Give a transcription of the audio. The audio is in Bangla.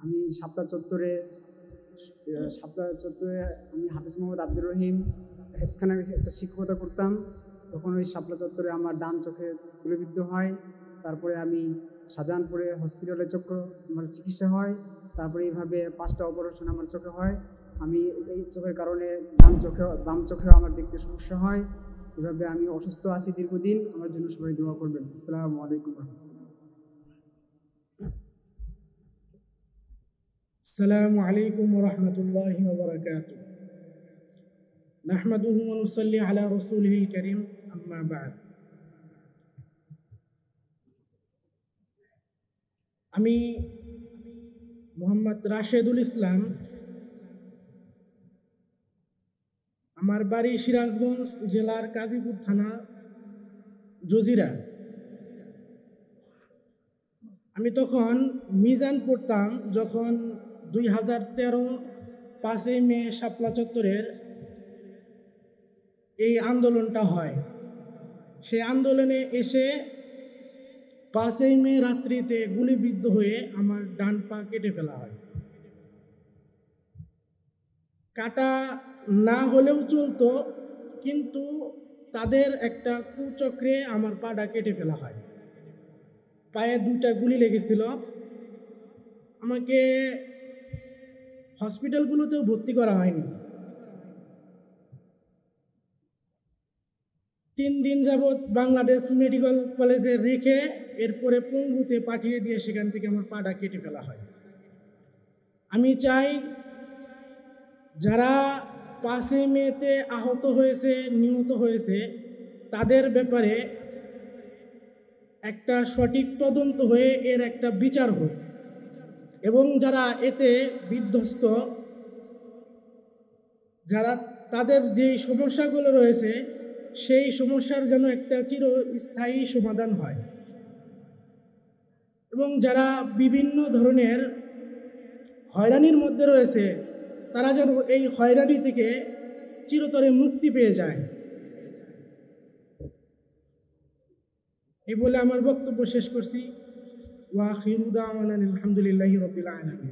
আমি শাপলা চত্বরে আমি হাফিজ মোহাম্মদ আব্দুর রহিম হেফজখানায় একটা শিক্ষকতা করতাম। তখন ওই শাপলা চত্বরে আমার ডান চোখে গুলিবিদ্ধ হয়। তারপরে আমি শাহজাহানপুরে হসপিটালে আমার চিকিৎসা হয়। তারপরে এইভাবে 5টা অপারেশন আমার চোখে হয়। আমি এই চোখের কারণে বাম চোখেও আমার দেখতে সমস্যা হয়। এভাবে আমি অসুস্থ আছি দীর্ঘদিন। আমার জন্য সবাই দোয়া করবেন। আসসালামু আলাইকুম। আসসালামু আলাইকুম ওয়া রাহমাতুল্লাহি ওয়া বারাকাতুহু। নাহমাদুহু ওয়া নুসাল্লি আলা রাসূলিহিল কারীম, আম্মা বা'দ। আমি মোহাম্মদ রাশেদুল ইসলাম। আমার বাড়ি সিরাজগঞ্জ জেলার কাজীপুর থানা জজিরা। আমি তখন মিজান পড়তাম যখন 2013 5ই মে শাপলা চত্বরের এই আন্দোলনটা হয়। সেই আন্দোলনে এসে 5ই মে রাত্রিতে গুলিবিদ্ধ হয়ে আমার ডান পা কেটে ফেলা হয়। কাটা না হলেও চলতো, কিন্তু তাদের একটা কুচক্রে আমার পাটা কেটে ফেলা হয়। পায়ে 2টা গুলি লেগেছিল। আমাকে হসপিটালগুলোতেও ভর্তি করা হয়নি। 3 দিন যাবৎ বাংলাদেশ মেডিকেল কলেজে রেখে এরপরে পঙ্গুতে পাঠিয়ে দিয়ে সেখান থেকে আমার পাটা কেটে ফেলা হয়। আমি চাই যারা 5ই মেতে আহত হয়েছে, নিহত হয়েছে, তাদের ব্যাপারে একটা সঠিক তদন্ত হয়ে এর একটা বিচার হোক, এবং যারা এতে বিধ্বস্ত, যারা তাদের যে সমস্যাগুলো রয়েছে সেই সমস্যার যেন একটা চিরস্থায়ী সমাধান হয়, এবং যারা বিভিন্ন ধরনের হয়রানির মধ্যে রয়েছে তারা যেন এই হয়রানি থেকে চিরতরে মুক্তি পেয়ে যায়। এই বলে আমার বক্তব্য শেষ করছি। ওয়া আখিরু দাওয়ানা আলহামদুলিল্লাহি রাব্বিল আলামিন।